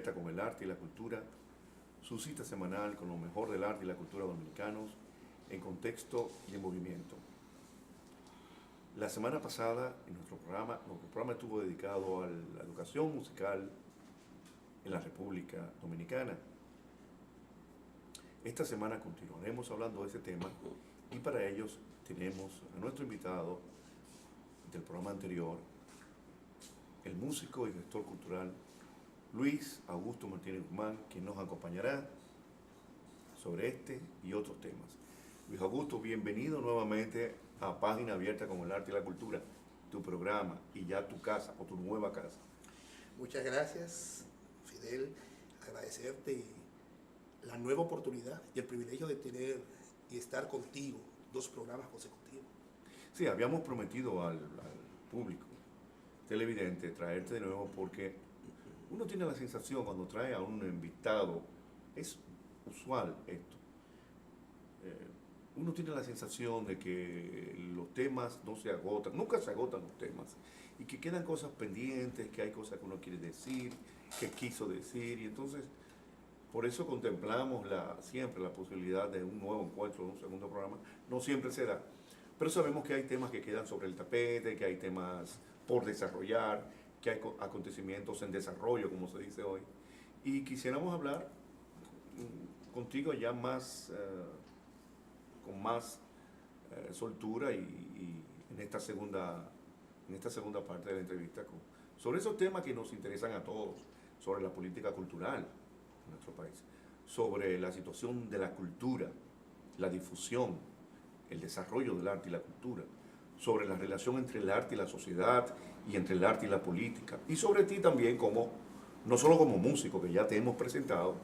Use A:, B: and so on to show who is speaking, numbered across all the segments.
A: Abierta con el arte y la cultura, su cita semanal con lo mejor del arte y la cultura dominicanos en contexto y en movimiento. La semana pasada, en nuestro programa estuvo dedicado a la educación musical en la República Dominicana. Esta semana continuaremos hablando de ese tema y para ellos tenemos a nuestro invitado del programa anterior, el músico y gestor cultural Luis Augusto Martínez Guzmán, quien nos acompañará sobre este y otros temas. Luis Augusto, bienvenido nuevamente a Página Abierta con el Arte y la Cultura, tu programa y ya tu casa o tu nueva casa.
B: Muchas gracias, Fidel, agradecerte la nueva oportunidad y el privilegio de tener y estar contigo 2 programas consecutivos.
A: Sí, habíamos prometido al público televidente traerte de nuevo porque uno tiene la sensación cuando trae a un invitado, es usual esto, uno tiene la sensación de que los temas no se agotan, nunca se agotan los temas, y que quedan cosas pendientes, que hay cosas que uno quiere decir, que quiso decir, y entonces por eso contemplamos siempre la posibilidad de un nuevo encuentro, de un segundo programa. No siempre se da, pero sabemos que hay temas que quedan sobre el tapete, que hay temas por desarrollar, que hay acontecimientos en desarrollo, como se dice hoy, y quisiéramos hablar contigo ya más, con más soltura y en esta segunda parte de la entrevista sobre esos temas que nos interesan a todos, sobre la política cultural en nuestro país, sobre la situación de la cultura, la difusión, el desarrollo del arte y la cultura, sobre la relación entre el arte y la sociedad y entre el arte y la política, y sobre ti también no solo como músico, que ya te hemos presentado.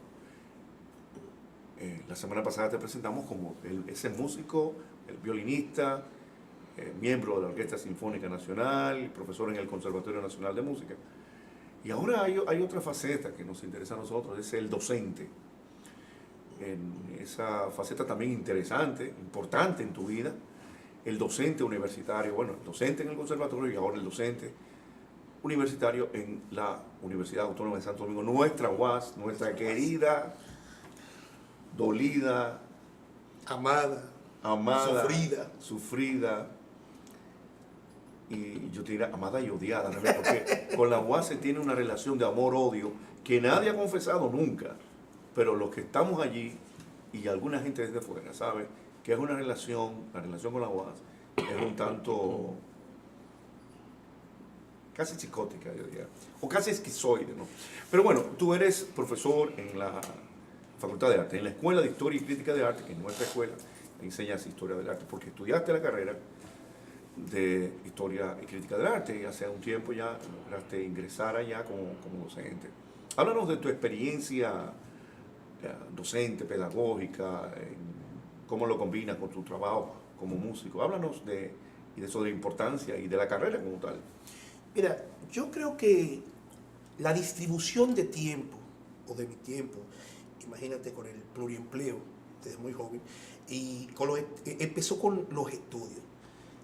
A: La semana pasada te presentamos como ese músico, el violinista, miembro de la Orquesta Sinfónica Nacional, profesor en el Conservatorio Nacional de Música. Y ahora hay otra faceta que nos interesa a nosotros, es el docente. En esa faceta también interesante, importante en tu vida, el docente universitario, bueno, el docente en el conservatorio y ahora el docente universitario en la Universidad Autónoma de Santo Domingo, nuestra UAS, nuestra querida, dolida, amada, sufrida, y yo te diría amada y odiada, ¿no? Porque con la UAS se tiene una relación de amor-odio que nadie ha confesado nunca, pero los que estamos allí y alguna gente desde fuera sabe que es la relación con la UAS es un tanto casi psicótica, yo diría, o casi esquizoide, ¿no? Pero bueno, tú eres profesor en la Facultad de Arte, en la Escuela de Historia y Crítica de Arte, que en nuestra escuela enseñas Historia del Arte, porque estudiaste la carrera de Historia y Crítica del Arte y hace un tiempo ya lograste ingresar allá como docente. Háblanos de tu experiencia docente, pedagógica, cómo lo combinas con tu trabajo como músico. Háblanos de eso, de la importancia y de la carrera como tal.
B: Mira, yo creo que la distribución de tiempo, o de mi tiempo, imagínate con el pluriempleo desde muy joven, y empezó con los estudios.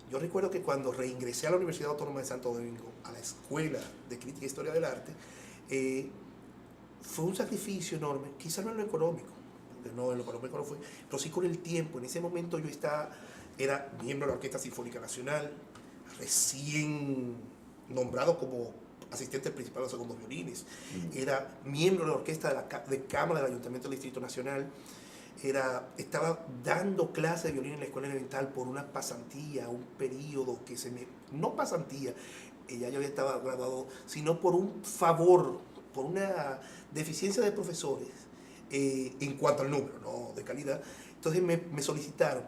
B: Yo recuerdo que cuando reingresé a la Universidad Autónoma de Santo Domingo, a la Escuela de Crítica e Historia del Arte, fue un sacrificio enorme, quizás no en lo económico, porque no, en lo económico no fue, pero sí con el tiempo. En ese momento yo era miembro de la Orquesta Sinfónica Nacional, recién nombrado como asistente principal de los segundos violines, era miembro de la Orquesta de Cámara del Ayuntamiento del Distrito Nacional, estaba dando clases de violín en la escuela elemental por una pasantía, un periodo no pasantía, ya yo estaba graduado, sino por un favor, por una deficiencia de profesores en cuanto al número, ¿no?, de calidad. Entonces me solicitaron.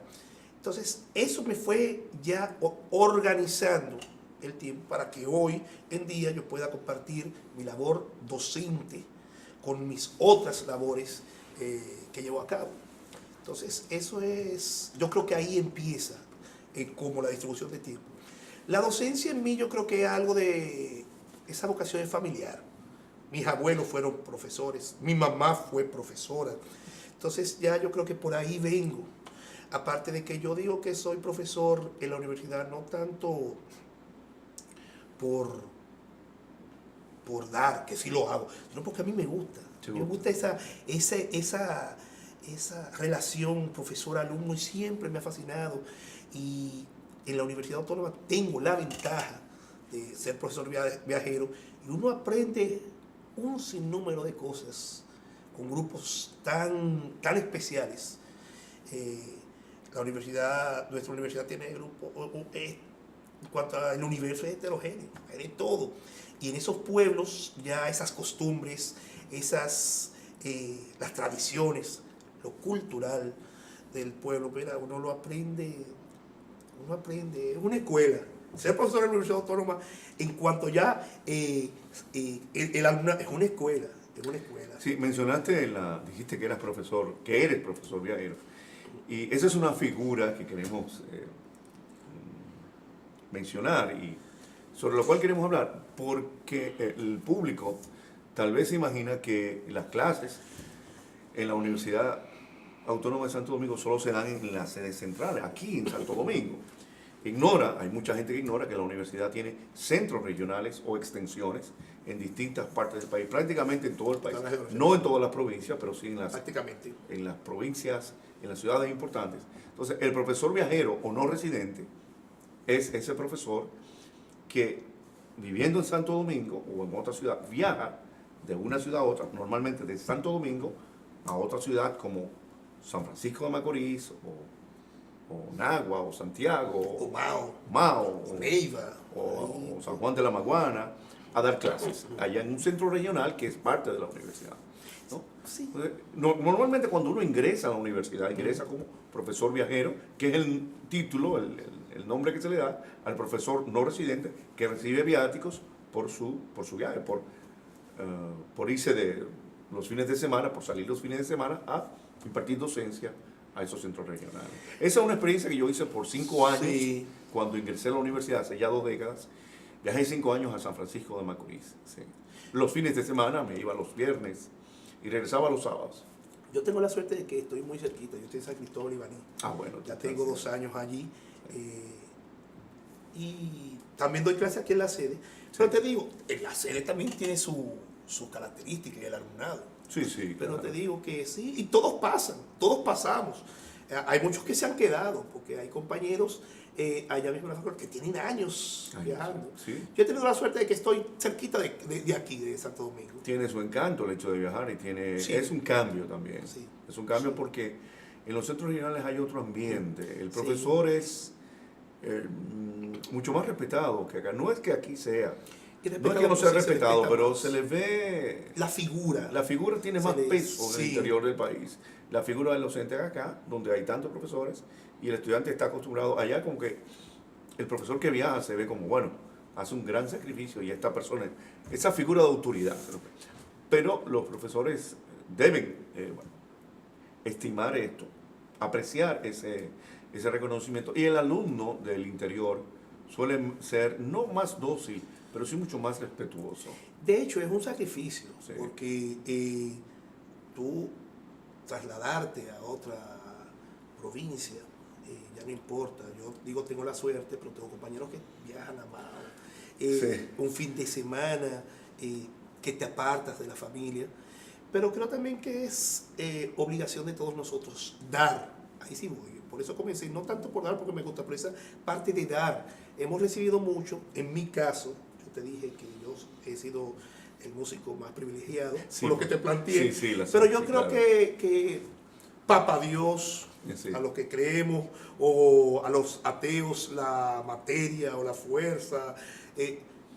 B: Entonces eso me fue ya organizando el tiempo para que hoy en día yo pueda compartir mi labor docente con mis otras labores que llevo a cabo. Entonces eso es, yo creo que ahí empieza como la distribución de tiempo. La docencia en mí yo creo que es algo de esa vocación familiar. Mis abuelos fueron profesores, mi mamá fue profesora. Entonces ya yo creo que por ahí vengo. Aparte de que yo digo que soy profesor en la universidad no tanto por por dar, que sí lo hago, sino porque a mí me gusta. Me gusta esa relación profesor-alumno y siempre me ha fascinado. Y en la Universidad Autónoma tengo la ventaja de ser profesor viajero y uno aprende un sinnúmero de cosas con grupos tan especiales. Nuestra universidad tiene grupos, en cuanto al universo es heterogéneo, hay de todo. Y en esos pueblos ya esas costumbres, las tradiciones, lo cultural del pueblo, mira, uno aprende, es una escuela. Ser profesor de la Universidad Autónoma, en cuanto ya el alumnado, es una escuela.
A: Sí, dijiste que eres profesor viajero. Y esa es una figura que queremos mencionar y sobre lo cual queremos hablar, porque el público tal vez se imagina que las clases en la Universidad Autónoma de Santo Domingo solo se dan en las sedes centrales, aquí en Santo Domingo. Hay mucha gente que ignora que la universidad tiene centros regionales o extensiones en distintas partes del país, prácticamente en todo el país. No en todas las provincias, pero sí en las provincias, en las ciudades importantes. Entonces, el profesor viajero o no residente es ese profesor que, viviendo en Santo Domingo o en otra ciudad, viaja de una ciudad a otra, normalmente de Santo Domingo a otra ciudad como San Francisco de Macorís o Nagua, o Santiago,
B: o
A: Mao,
B: o Neiva,
A: o San Juan de la Maguana, a dar clases allá en un centro regional que es parte de la universidad, ¿no?
B: Sí.
A: Entonces, normalmente cuando uno ingresa a la universidad, ingresa como profesor viajero, que es el título, el nombre que se le da al profesor no residente que recibe viáticos por su viaje, por irse de los fines de semana, por salir los fines de semana a impartir docencia a esos centros regionales. Esa es una experiencia que yo hice por 5 años,
B: sí,
A: cuando ingresé a la universidad, hace ya 2 décadas. Viajé 5 años a San Francisco de Macorís. Sí. Los fines de semana me iba los viernes y regresaba los sábados.
B: Yo tengo la suerte de que estoy muy cerquita, yo estoy en San Cristóbal y Baní.
A: Bueno.
B: Ya tengo 2 años allí. Y también doy clases aquí en la sede. Pero te digo, en la sede también tiene sus características, el alumnado.
A: Sí,
B: Pero
A: claro.
B: te digo que sí, y todos pasamos. Hay muchos que se han quedado, porque hay compañeros allá mismo en la facultad que tienen años viajando.
A: Sí.
B: Yo he tenido la suerte de que estoy cerquita de aquí, de Santo Domingo.
A: Tiene su encanto el hecho de viajar y es un cambio también.
B: Sí.
A: Es un cambio porque en los centros regionales hay otro ambiente. El profesor es mucho más respetado que acá. No es que aquí sea. No es que no sea respetado, pero se le ve...
B: La figura.
A: La figura tiene más peso en el interior del país. La figura del docente acá, donde hay tantos profesores, y el estudiante está acostumbrado allá, como que el profesor que viaja se ve como, bueno, hace un gran sacrificio y esta persona, esa figura de autoridad. Pero los profesores deben estimar esto, apreciar ese reconocimiento. Y el alumno del interior suele ser no más dócil, pero sí mucho más respetuoso.
B: De hecho, es un sacrificio,
A: Sí.
B: porque tú trasladarte a otra provincia, ya no importa. Yo digo, tengo la suerte, pero tengo compañeros que viajan a Mao.
A: Sí.
B: Un fin de semana, que te apartas de la familia. Pero creo también que es obligación de todos nosotros dar. Ahí sí voy. Por eso comencé, no tanto por dar porque me gusta, pero esa parte de dar. Hemos recibido mucho, en mi caso. Te dije que yo he sido el músico más privilegiado,
A: Sí,
B: por lo que te planteé. Pero yo creo
A: claro.
B: que Papa Dios,
A: Sí.
B: a los que creemos, o a los ateos, la materia o la fuerza,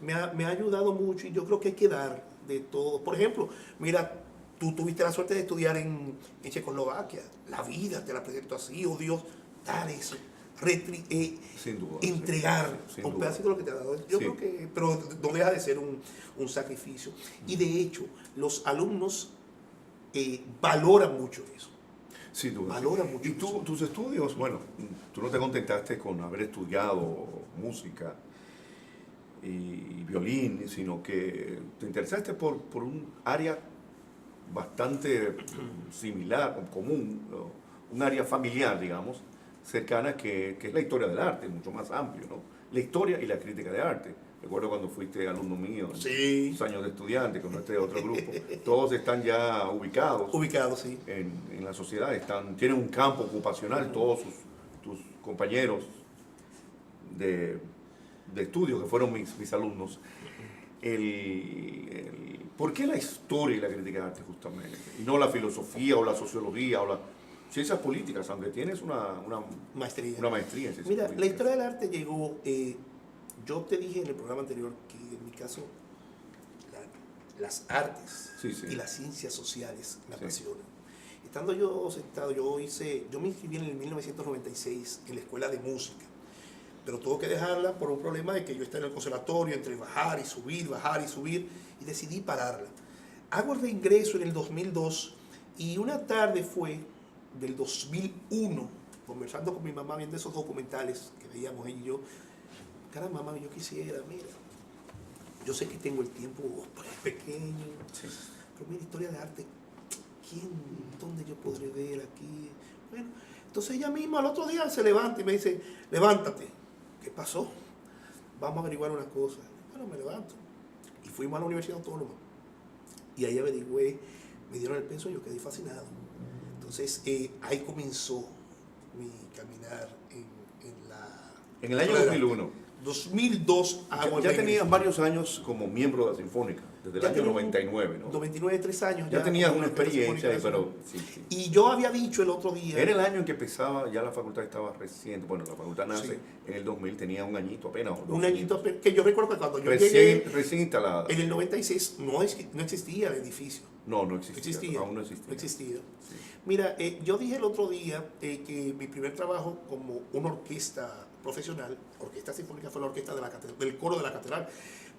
B: me ha ayudado mucho, y yo creo que hay que dar de todo. Por ejemplo, mira, tú tuviste la suerte de estudiar en Checoslovaquia. La vida te la presentó así, oh Dios, dar eso.
A: Sin duda,
B: entregar
A: sin
B: un
A: duda.
B: pedacito de lo que te ha dado. Yo creo que, pero no deja de ser un sacrificio. Y de hecho, los alumnos valoran mucho eso.
A: Sin duda.
B: Valoran mucho
A: Y
B: eso.
A: tus estudios, bueno, tú no te contentaste con haber estudiado música y violín, sino que te interesaste por un área bastante similar, común, un área familiar, digamos, cercana que es la historia del arte, mucho más amplio, ¿no? La historia y la crítica de arte. Recuerdo cuando fuiste alumno mío,
B: Sí.
A: los años de estudiante con este otro grupo. Todos están ya ubicados
B: Ubicados, sí.
A: en la sociedad, tienen un campo ocupacional, todos tus compañeros de estudio que fueron mis alumnos. ¿Por qué la historia y la crítica de arte justamente? Y no la filosofía o la sociología o las ciencias políticas, aunque tienes una
B: Maestría.
A: maestría en ciencias
B: Mira,
A: políticas.
B: la historia del arte llegó, yo te dije en el programa anterior que en mi caso las artes
A: Sí, sí.
B: y las ciencias sociales me
A: Sí.
B: apasionan. Estando yo sentado, yo me inscribí en el 1996 en la escuela de música, pero tuve que dejarla por un problema de que yo estaba en el conservatorio, entre bajar y subir, y decidí pararla. Hago el reingreso en el 2002 y una tarde fue del 2001, conversando con mi mamá, viendo esos documentales que veíamos ella y yo. Caramba, mamá, yo quisiera, mira, yo sé que tengo el tiempo pequeño,
A: Sí.
B: pero mira, historia de arte, ¿dónde yo podré ver aquí? Bueno, entonces ella misma al otro día se levanta y me dice, levántate. ¿Qué pasó? Vamos a averiguar una cosa. Bueno, me levanto. Y fuimos a la Universidad Autónoma. Y ahí averigüé, me dieron el penso y yo quedé fascinado. Entonces ahí comenzó mi caminar
A: En el año 2001.
B: 2002 hago
A: Ya
B: el
A: tenías
B: regreso.
A: varios años como miembro de la Sinfónica, desde el
B: Ya
A: año
B: tenía
A: 99, ¿no?
B: 99, 3 años.
A: Ya tenías
B: como
A: una
B: director de
A: experiencia,
B: Sinfónica
A: pero sí, sí.
B: Y yo había dicho el otro día...
A: Era el año en que empezaba, ya la facultad estaba reciente, bueno, la facultad nace
B: Sí.
A: en el 2000, tenía un añito apenas. O dos
B: Un añito,
A: añitos.
B: que yo recuerdo que cuando yo llegué
A: Recién instalada.
B: en el 96 no existía el edificio.
A: No existía, aún no
B: No
A: existía.
B: existía.
A: Sí.
B: Mira, yo dije el otro día que mi primer trabajo como una orquesta profesional, orquesta sinfónica, fue la orquesta del coro de la catedral.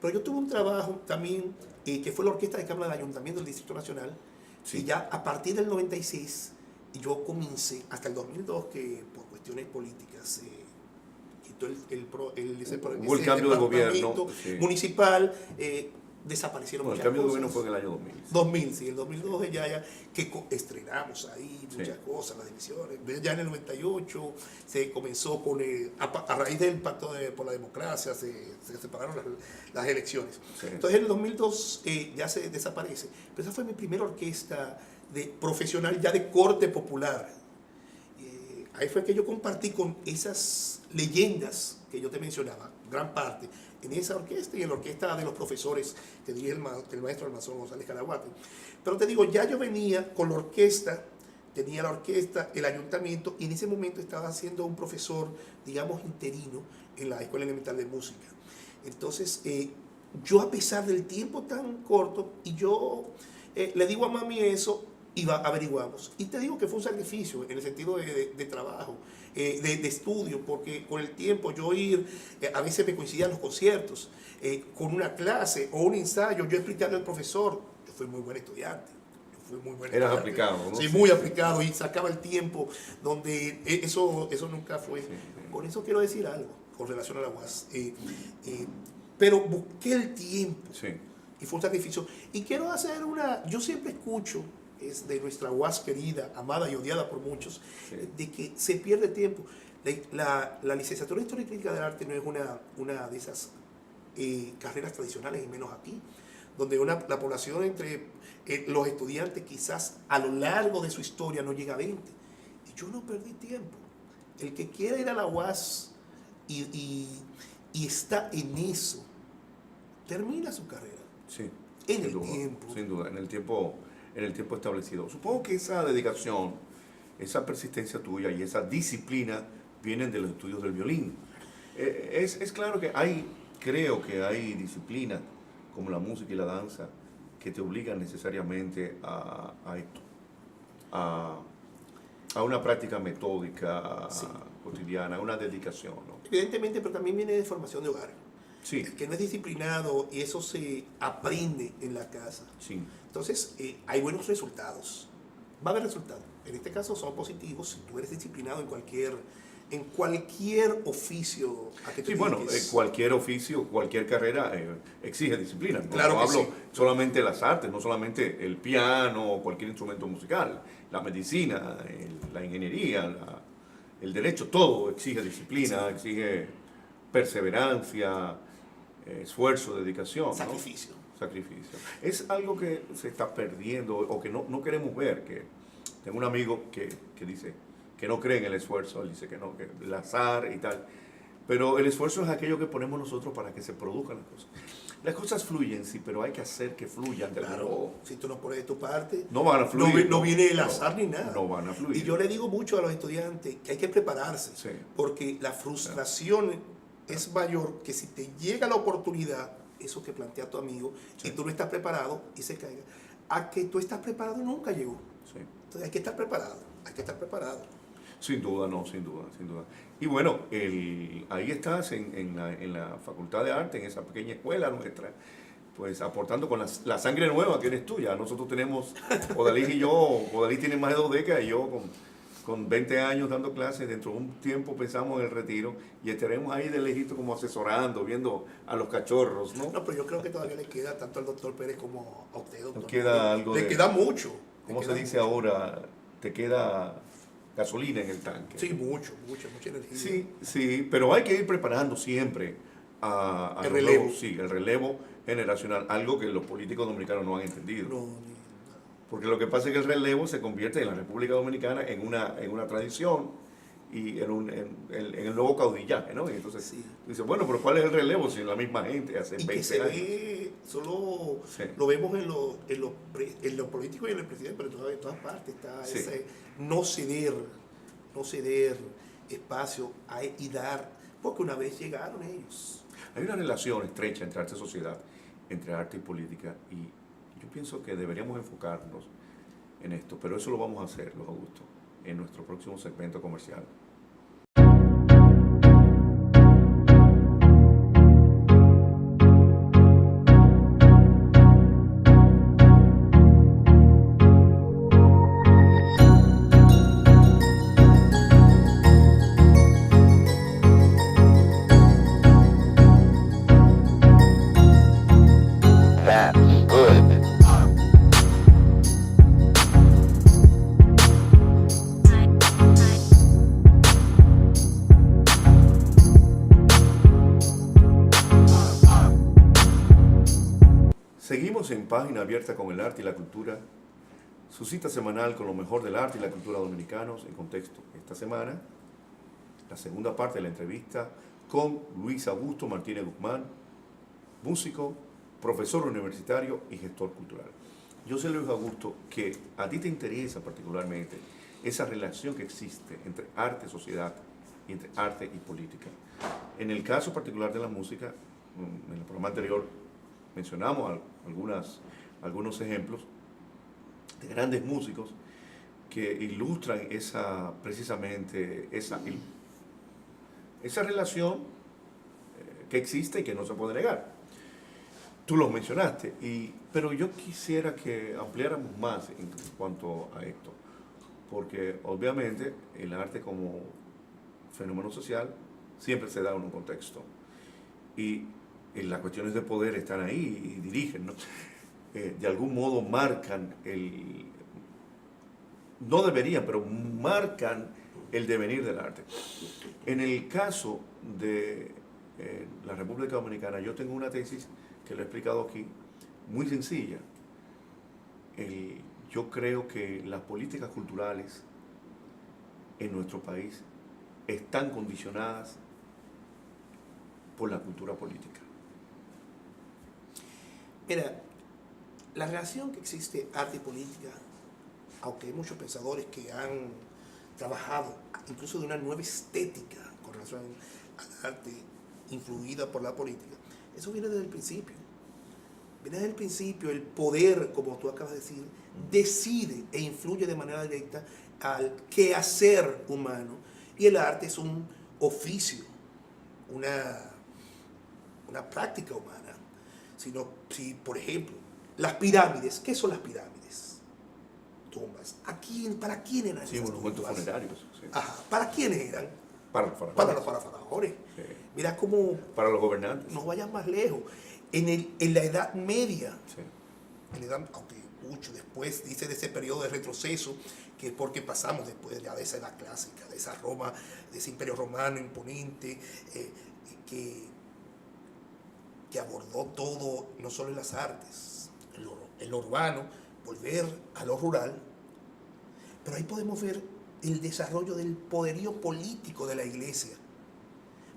B: Pero yo tuve un trabajo también que fue la orquesta de cámara del Ayuntamiento del Distrito Nacional.
A: Sí.
B: Y ya a partir del 96 yo comencé, hasta el 2002, que por cuestiones políticas se quitó
A: Hubo el cambio de gobierno,
B: departamento
A: sí.
B: municipal, desaparecieron
A: Bueno, el
B: muchas
A: cambio de
B: cosas.
A: gobierno fue en el año 2000.
B: 2000, sí, el 2002 ya que estrenamos ahí muchas
A: Sí.
B: cosas, las divisiones. Ya en el 98 se comenzó con, a raíz del pacto por la democracia, se separaron las elecciones.
A: Sí.
B: Entonces en el 2002 ya se desaparece. Pero esa fue mi primera orquesta profesional ya de corte popular. Ahí fue que yo compartí con esas leyendas que yo te mencionaba, gran parte, en esa orquesta y en la orquesta de los profesores que dirige el maestro Almanzón González Caraguate. Pero te digo, ya yo venía con la orquesta, tenía la orquesta, el ayuntamiento, y en ese momento estaba siendo un profesor, digamos, interino en la Escuela Elemental de Música. Entonces, yo a pesar del tiempo tan corto, y yo le digo a mami eso, y averiguamos. Y te digo que fue un sacrificio en el sentido de trabajo, de estudio, porque con el tiempo yo a veces me coincidían los conciertos, con una clase o un ensayo, yo explicarle al profesor, yo fui muy buen estudiante.
A: Eras aplicado, ¿no?
B: Sí, muy aplicado, y sacaba el tiempo, donde eso nunca fue.
A: Sí.
B: Con eso quiero decir algo con relación a la UAS. Pero busqué el tiempo.
A: Sí.
B: Y fue un sacrificio. Y quiero hacer yo siempre escucho, es de nuestra UAS querida, amada y odiada por muchos,
A: Sí.
B: de que se pierde tiempo. La licenciatura en Historia y Crítica del Arte no es una de esas carreras tradicionales, y menos aquí, donde la población entre los estudiantes quizás a lo largo de su historia no llega a 20. Y yo no perdí tiempo. El que quiera ir a la UAS y está en eso, termina su carrera.
A: Sí.
B: En
A: Sin
B: el
A: duda,
B: tiempo.
A: Sin duda, en el tiempo establecido. Supongo que esa dedicación, esa persistencia tuya y esa disciplina vienen de los estudios del violín. Es claro que creo que hay disciplinas como la música y la danza que te obligan necesariamente a esto, a una práctica metódica,
B: Sí.
A: cotidiana, a una dedicación, ¿no?
B: Evidentemente, pero también viene de formación de hogar.
A: Sí,
B: El que no es disciplinado, y eso se aprende en la casa.
A: sí.
B: Entonces, hay buenos resultados. Va a haber resultados. En este caso son positivos si tú eres disciplinado en cualquier oficio a que te
A: Sí, bueno,
B: dediques.
A: cualquier oficio, cualquier carrera exige disciplina. No,
B: Claro
A: no
B: que
A: hablo
B: sí.
A: solamente de las artes, no solamente el piano o cualquier instrumento musical, la medicina, la ingeniería, el derecho, todo exige disciplina, exige perseverancia, esfuerzo, dedicación.
B: Sacrificio.
A: ¿No? Sacrificio. Es algo que se está perdiendo o que no queremos ver. Que tengo un amigo que dice que no cree en el esfuerzo, él dice que no, que el azar y tal. Pero el esfuerzo es aquello que ponemos nosotros para que se produzcan las cosas. Las cosas fluyen, sí, pero hay que hacer que fluyan de algún modo.
B: Si tú no pones de tu parte,
A: no van a fluir.
B: No viene el azar ni nada.
A: No van a fluir.
B: Y yo le digo mucho a los estudiantes que hay que prepararse,
A: sí.
B: porque la frustración es mayor que si te llega la oportunidad, eso que plantea tu amigo, y tú no estás preparado y se caiga, a que tú estás preparado y nunca llegó.
A: Sí.
B: Entonces hay que estar preparado, hay que estar preparado.
A: Sin duda, no, sin duda, sin duda. Y bueno, ahí estás en la Facultad de Arte, en esa pequeña escuela nuestra, pues aportando con la sangre nueva que eres tuya. Nosotros tenemos, Odalí y yo, Odalí tiene más de 2 décadas y yo con 20 años dando clases. Dentro de un tiempo pensamos en el retiro y estaremos ahí de lejito como asesorando, viendo a los cachorros, ¿no?
B: No, pero yo creo que todavía le queda tanto al doctor Pérez como a usted, doctor.
A: Nos queda algo
B: le queda mucho.
A: ¿Cómo se dice ahora? Te queda gasolina en el tanque.
B: Sí, mucha energía.
A: Sí, pero hay que ir preparando siempre
B: el relevo.
A: El relevo generacional, algo que los políticos dominicanos no han entendido. Porque lo que pasa es que el relevo se convierte en la República Dominicana en una tradición y en el nuevo caudillaje, ¿no? Y entonces dice, bueno, pero ¿cuál es el relevo si es la misma gente hace 20 años?
B: Ve, solo lo vemos en los políticos y en el presidente, pero en todas partes está ese no ceder espacio y dar, porque una vez llegaron ellos.
A: Hay una relación estrecha entre arte y sociedad, entre arte y política, y yo pienso que deberíamos enfocarnos en esto, pero eso lo vamos a hacer, los Augustos, en nuestro próximo segmento comercial. Seguimos en Página Abierta con el arte y la cultura, su cita semanal con lo mejor del arte y la cultura dominicanos en contexto. Esta semana, la segunda parte de la entrevista con Luis Augusto Martínez Guzmán, músico, profesor universitario y gestor cultural. Yo sé, Luis Augusto, que a ti te interesa particularmente esa relación que existe entre arte y sociedad y entre arte y política. En el caso particular de la música, en el programa anterior mencionamos algunos ejemplos de grandes músicos que ilustran precisamente esa relación que existe y que no se puede negar. Tú lo mencionaste, pero yo quisiera que ampliáramos más en cuanto a esto, porque obviamente el arte como fenómeno social siempre se da en un contexto y las cuestiones de poder están ahí y dirigen, ¿no? De algún modo marcan no deberían, pero marcan el devenir del arte. En el caso de la República Dominicana, yo tengo una tesis que lo he explicado aquí, muy sencilla. Yo creo que las políticas culturales en nuestro país están condicionadas por la cultura política.
B: Mira, la relación que existe arte y política, aunque hay muchos pensadores que han trabajado incluso de una nueva estética con relación al arte influida por la política, eso viene desde el principio. Viene desde el principio, el poder, como tú acabas de decir, decide e influye de manera directa al quehacer humano, y el arte es un oficio, una práctica humana. Si, por ejemplo, las pirámides, ¿qué son las pirámides? Tumbas. ¿Para quién eran esas tumbas?
A: Monumentos funerarios. Sí.
B: Ajá. ¿Para quién eran?
A: Para los faraones.
B: Para los faraones. Sí. Mira cómo...
A: Para los gobernantes.
B: No vayan más lejos. En la Edad Media, aunque mucho después, dice, de ese periodo de retroceso, que es porque pasamos después ya de esa edad clásica, de esa Roma, de ese imperio romano imponente, que abordó todo, no solo en las artes, en lo urbano, volver a lo rural, pero ahí podemos ver el desarrollo del poderío político de la iglesia.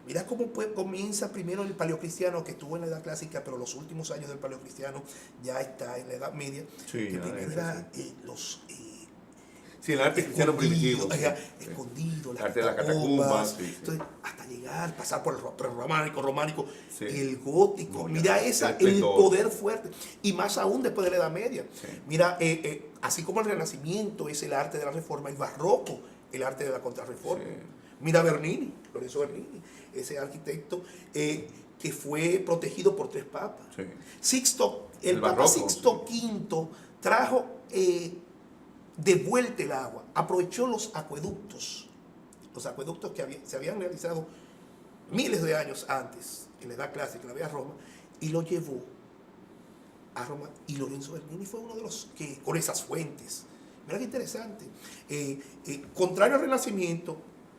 B: Mira cómo comienza primero el paleocristiano, que estuvo en la edad clásica, pero los últimos años del paleocristiano ya está en la edad media.
A: Sí,
B: que primero era
A: sí, el arte cristiano primitivo.
B: Escondido,
A: el arte de las catacumbas. Sí,
B: entonces, hasta llegar, pasar por el románico,
A: sí.
B: el gótico.
A: No,
B: mira el poder fuerte. Y más aún después de la Edad Media.
A: Sí.
B: Mira, así como el Renacimiento es el arte de la Reforma, el Barroco, el arte de la Contrarreforma. Sí. Mira Bernini, Lorenzo Bernini, ese arquitecto que fue protegido por 3 papas. Sí. El Papa
A: Barroco,
B: Sixto V trajo de vuelta el agua, aprovechó los acueductos que se habían realizado miles de años antes, en la Edad Clásica, en la Vía Roma, y lo llevó a Roma. Y Lorenzo Bernini fue uno de los que, con esas fuentes, mira qué interesante, contrario al Renacimiento,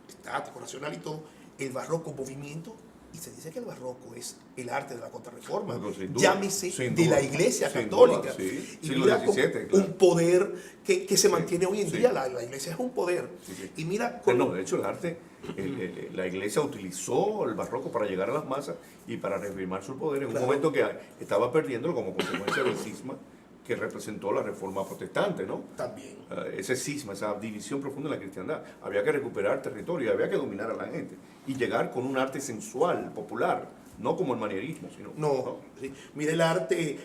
B: estático, racional y todo, el Barroco movimiento, y se dice que el Barroco es el arte de la Contrarreforma, llámese de la Iglesia Católica.
A: Sí.
B: Y mira
A: XVII,
B: claro. Un poder que se mantiene hoy en día, la Iglesia es un poder.
A: Sí.
B: Y mira...
A: No, de hecho el arte, la Iglesia utilizó el Barroco para llegar a las masas y para reafirmar su poder en un momento que estaba perdiéndolo como consecuencia del cisma que representó la Reforma protestante, ¿no?
B: También.
A: Ese cisma, esa división profunda de la cristiandad. Había que recuperar territorio, había que dominar a la gente y llegar con un arte sensual, popular, no como el manierismo, sino...
B: No. Sí. Mira el arte...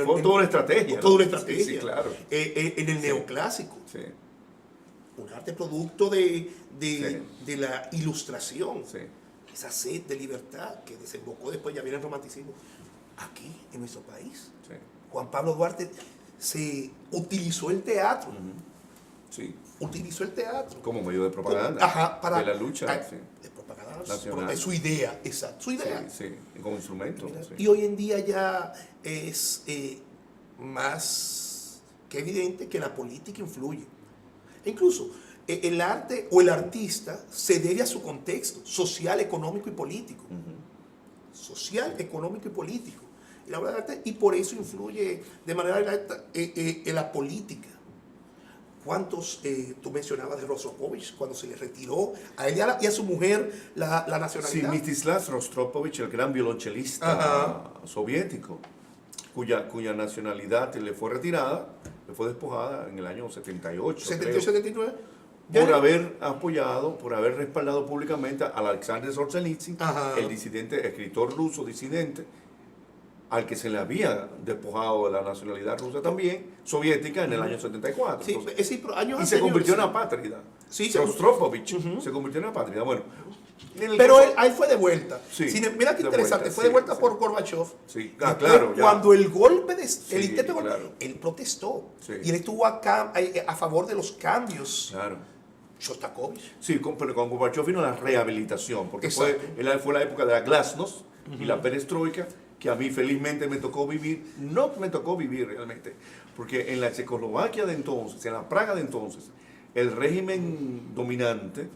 A: Fue toda una estrategia.
B: Toda una estrategia.
A: Sí, claro.
B: En el neoclásico.
A: Sí.
B: Un arte producto de la ilustración.
A: Sí.
B: Esa sed de libertad que desembocó después, ya viene el romanticismo, aquí, en nuestro país.
A: Sí.
B: Juan Pablo Duarte se utilizó el teatro.
A: Sí.
B: Utilizó el teatro.
A: Como medio de propaganda.
B: Para
A: de la lucha.
B: Sí. De propaganda nacional. Es su idea, exacto. Su idea.
A: Sí, como instrumento.
B: Mira,
A: sí.
B: Y hoy en día ya es más que evidente que la política influye. E incluso el arte o el artista se debe a su contexto social, económico y político. Social, económico y político. Y por eso influye de manera directa en la política. ¿Cuántos tú mencionabas de Rostropovich cuando se le retiró a él y a su mujer la nacionalidad?
A: Sí, Mstislav Rostropovich, el gran violonchelista soviético, cuya nacionalidad le fue retirada, le fue despojada en el año 78.
B: 78-79.
A: Por haber apoyado, por haber respaldado públicamente a Alexander Solzhenitsyn, el disidente, escritor ruso disidente, al que se le había despojado de la nacionalidad rusa también, soviética, en el año 74.
B: Sí,
A: Entonces,
B: años
A: y se convirtió en apátrida.
B: Sí,
A: Rostropovich se convirtió en apátrida. Bueno,
B: pero él fue de vuelta.
A: Sí,
B: mira qué interesante, fue de vuelta por Gorbachev.
A: Sí, claro.
B: Cuando el golpe, el intento de golpe,
A: claro.
B: él protestó.
A: Sí.
B: Y él estuvo acá a favor de los cambios.
A: Claro.
B: Shostakovich.
A: Sí, pero con Gorbachev vino la rehabilitación, porque fue la época de la glasnost y la perestroika, que a mí felizmente me tocó vivir. No me tocó vivir realmente, porque en la Checoslovaquia de entonces, en la Praga de entonces, el régimen dominante,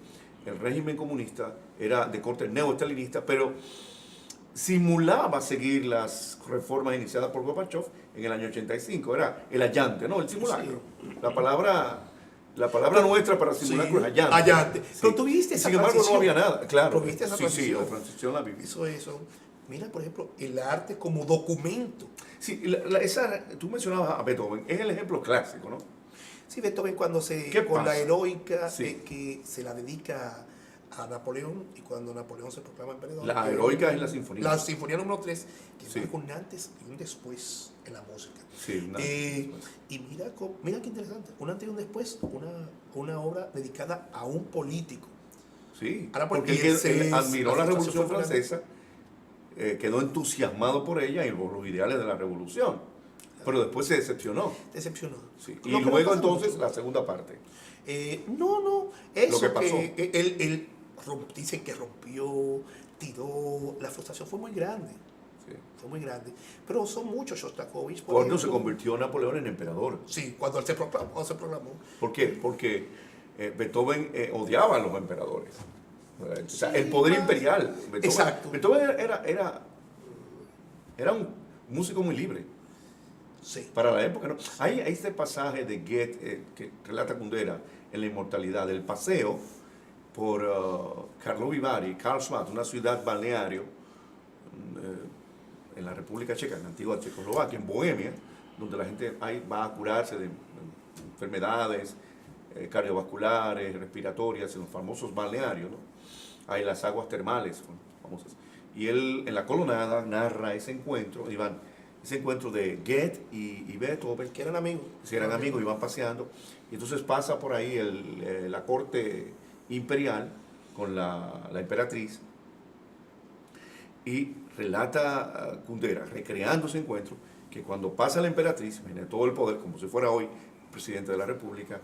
A: el régimen comunista, era de corte neoestalinista, pero simulaba seguir las reformas iniciadas por Gorbachev en el año 85. Era el allante, ¿no? El simulacro. Sí. La palabra nuestra para simulacro es allante.
B: Allante. Sí. Pero tú viste esa
A: Sin embargo, no había nada. Claro.
B: ¿Viste esa
A: transición? Sí, la transición la viví.
B: Eso. Mira, por ejemplo, el arte como documento.
A: Sí, tú mencionabas a Beethoven, es el ejemplo clásico, ¿no?
B: Sí, Beethoven cuando con la heroica que se la dedica a Napoleón, y cuando Napoleón se proclama emperador.
A: La heroica es la sinfonía.
B: La sinfonía número 3, que marca un antes y un después en la música.
A: Sí,
B: y mira qué interesante, un antes y un después, una obra dedicada a un político.
A: Sí, porque él admiró la Revolución Francesa, quedó entusiasmado por ella y por los ideales de la Revolución, pero después se decepcionó. Sí. Y luego entonces la segunda parte.
B: Lo que pasó. Él dicen que rompió, tiró, la frustración fue muy grande.
A: Sí.
B: Fue muy grande. Pero son muchos Shostakovich. por
A: Cuando se
B: ejemplo.
A: convirtió Napoleón en emperador.
B: Sí, cuando él se proclamó.
A: ¿Por qué? Porque Beethoven odiaba a los emperadores. O sea,
B: Sí,
A: el poder
B: más.
A: imperial. Beethoven,
B: Exacto.
A: Beethoven era un músico muy libre
B: Sí.
A: para la época, ¿no? Hay este pasaje de Goethe que relata Kundera en La Inmortalidad, del paseo por Karlovy Vary, Karlsbad, una ciudad balneario en la República Checa, en la antigua Checoslovaquia, en Bohemia, donde la gente ahí va a curarse de enfermedades cardiovasculares, respiratorias, en los famosos balnearios, ¿no? Hay las aguas termales famosas. Y él en la colonada narra ese encuentro, ese encuentro de Goethe y Beethoven,
B: Que eran amigos.
A: si eran amigos y van paseando, y entonces pasa por ahí la corte imperial con la emperatriz, y relata Kundera, recreando ese encuentro, que cuando pasa la emperatriz, tiene todo el poder, como si fuera hoy presidente de la República,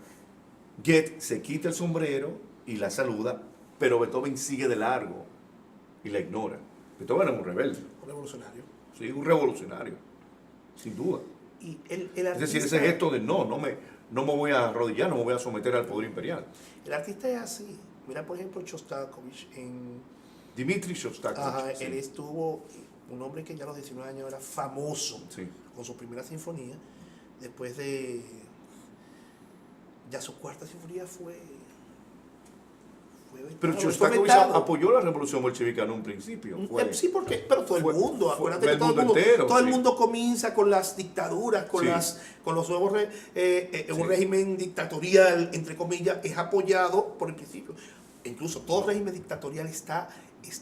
A: Goethe se quita el sombrero y la saluda, pero Beethoven sigue de largo y la ignora. Beethoven era un rebelde,
B: Un revolucionario.
A: sí, un revolucionario, sin duda.
B: Y el
A: Es
B: artista,
A: decir, ese gesto de no me voy a arrodillar, no me voy a someter al poder imperial.
B: el artista es así. Mira, por ejemplo, Shostakovich en...
A: Dmitri Shostakovich.
B: Ajá,
A: sí.
B: él estuvo, un hombre que ya a los 19 años era famoso
A: Sí.
B: con su primera sinfonía, después de, ya su cuarta sinfonía fue
A: Pero
B: fue
A: Shostakovich
B: vetado.
A: apoyó la revolución bolchevica en un principio.
B: Sí, porque, pero todo el mundo, acuérdate que
A: el
B: todo el
A: mundo
B: mundo,
A: entero,
B: todo el
A: sí.
B: mundo comienza con las dictaduras, con
A: Sí.
B: con los nuevos, un
A: Sí.
B: régimen dictatorial, entre comillas, es apoyado por el principio. Incluso todo régimen dictatorial está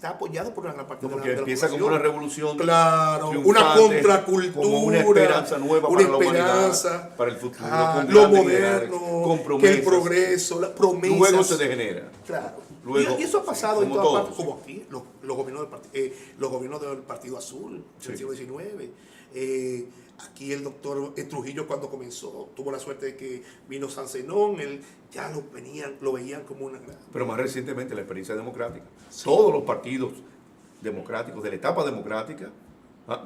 B: apoyado por una gran parte
A: No,
B: de la
A: porque empieza como
B: población.
A: una revolución.
B: Claro, una
A: triunfante,
B: contracultura,
A: como una esperanza nueva
B: una
A: para la humanidad,
B: esperanza,
A: para el futuro, con
B: lo
A: grandes ideales,
B: moderno,
A: con
B: que el
A: promesas.
B: progreso, las promesas.
A: Luego se degenera.
B: Claro.
A: Luego,
B: y eso ha pasado
A: sí,
B: en
A: como
B: todas
A: todo,
B: partes,
A: sí.
B: como aquí, los gobiernos del Partido Azul del
A: Sí.
B: siglo XIX. Aquí el doctor Trujillo, cuando comenzó, tuvo la suerte de que vino San Zenón, él ya lo veían como una gran...
A: Pero más recientemente la experiencia democrática.
B: Sí.
A: Todos los partidos democráticos de la etapa democrática,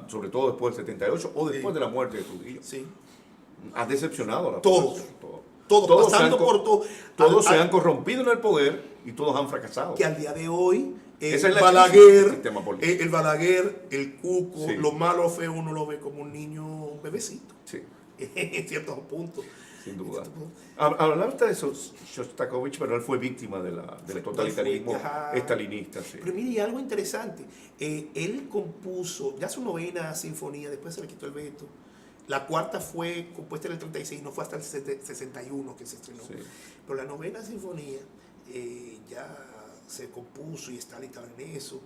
A: sobre todo después del 78 o después
B: Sí.
A: de la muerte de Trujillo,
B: Sí.
A: han decepcionado a la
B: Todos.
A: población.
B: Todos pasando por todo.
A: Todos se han corrompido en el poder y todos han fracasado.
B: Que al día de hoy,
A: Esa es la crisis del
B: Balaguer,
A: sistema político.
B: el Balaguer, el Cuco,
A: Sí.
B: lo malo feo, uno lo ve como un niño, un bebecito,
A: Sí,
B: en ciertos puntos.
A: sin duda.
B: En ciertos puntos.
A: Hablaste de Shostakovich, pero él fue víctima del totalitarismo
B: Ajá.
A: estalinista. Sí.
B: Pero mire, y algo interesante, él compuso ya su novena sinfonía, después se le quitó el veto. La cuarta fue compuesta en el 36, no fue hasta el 61 que se estrenó.
A: Sí.
B: Pero la novena sinfonía ya se compuso y Stalin estaba en eso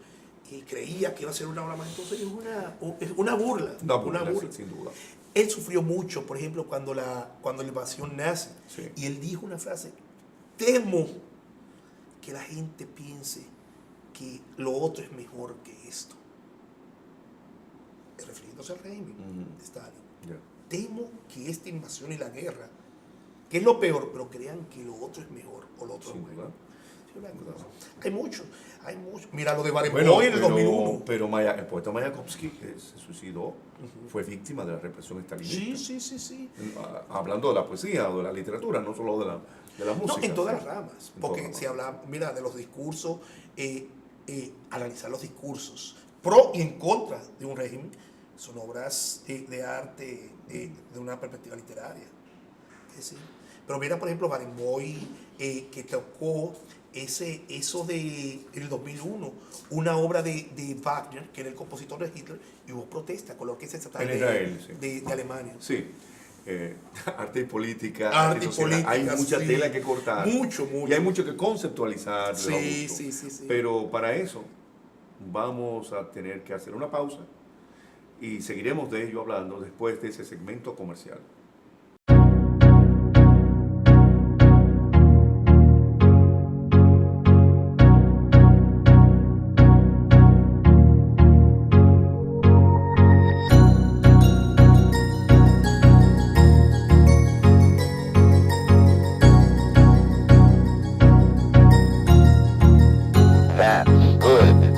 B: y creía que iba a ser una obra más. Entonces es una burla.
A: Una burla, sí, sin duda.
B: Él sufrió mucho, por ejemplo, cuando la invasión nazi.
A: Sí.
B: Y él dijo una frase: temo que la gente piense que lo otro es mejor que esto. Refiriéndose al régimen de Stalin.
A: Ya.
B: Temo que esta invasión y la guerra, que es lo peor, pero crean que lo otro es mejor o lo otro
A: Sin
B: es bueno.
A: duda.
B: Sí, una cosa. Hay muchos. Mira lo de Barenboim en el 2001.
A: Pero el poeta Mayakovsky, que se suicidó, fue víctima de la represión estalinista.
B: Sí.
A: Hablando de la poesía o de la literatura, no solo de la música.
B: No, en todas
A: sí.
B: las ramas.
A: En
B: Porque
A: todas
B: si
A: las ramas.
B: hablamos, mira, de los discursos, analizar los discursos pro y en contra de un régimen, son obras de arte de una perspectiva literaria. Sí. Pero mira, por ejemplo, Barenboim, que tocó eso de el 2001, una obra de Wagner, que era el compositor de Hitler, y hubo protesta con la orquesta estatal
A: En Israel, sí.
B: de Alemania.
A: Sí. Arte y política.
B: Arte y
A: sociedad.
B: política,
A: Hay mucha
B: sí.
A: tela que cortar.
B: Mucho.
A: Y hay mucho que conceptualizar. de lo
B: Sí,
A: abuso.
B: sí.
A: Pero para eso vamos a tener que hacer una pausa y seguiremos de ello hablando después de ese segmento comercial.
C: That's good.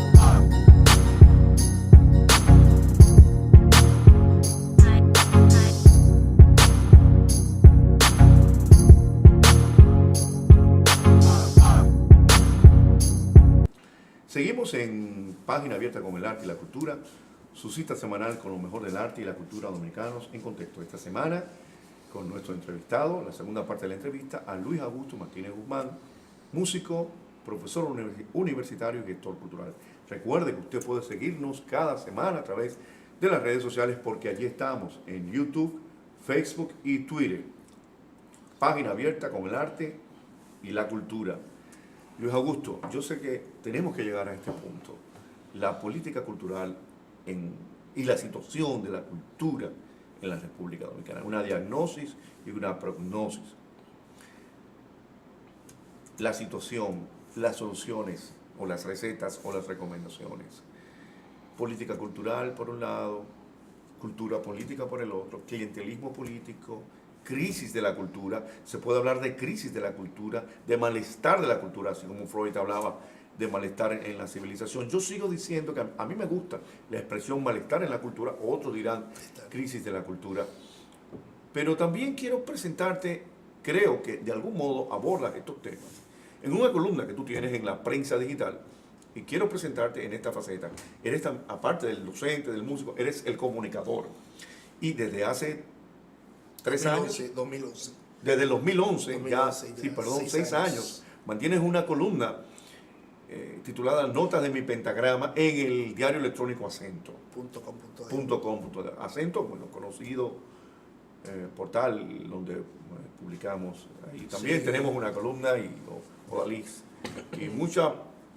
A: Página Abierta con el Arte y la Cultura, su cita semanal con lo mejor del arte y la cultura dominicanos en contexto. Esta semana con nuestro entrevistado, la segunda parte de la entrevista, a Luis Augusto Martínez Guzmán, músico, profesor universitario y gestor cultural. Recuerde que usted puede seguirnos cada semana a través de las redes sociales porque allí estamos en YouTube, Facebook y Twitter. Página Abierta con el arte y la cultura. Luis Augusto, yo sé que tenemos que llegar a este punto. La política cultural y la situación de la cultura en la República Dominicana. Una diagnosis y una prognosis. La situación, las soluciones o las recetas o las recomendaciones. Política cultural por un lado, cultura política por el otro, clientelismo político, crisis de la cultura. Se puede hablar de crisis de la cultura, de malestar de la cultura, así como Freud hablaba de malestar en la civilización. Yo sigo diciendo que a mí me gusta la expresión malestar en la cultura, otros dirán crisis de la cultura. Pero también quiero presentarte, creo que de algún modo abordas estos temas en una columna que tú tienes en la prensa digital, y quiero presentarte en esta faceta. Eres, aparte del docente, del músico, eres el comunicador. Y desde hace 3 años,
B: 2011.
A: desde el 2011, 6
B: 6
A: años, mantienes una columna titulada Notas de mi pentagrama en el diario electrónico Acento. .com. Acento, bueno, conocido portal donde publicamos. Ahí también tenemos una columna y Odalís. Y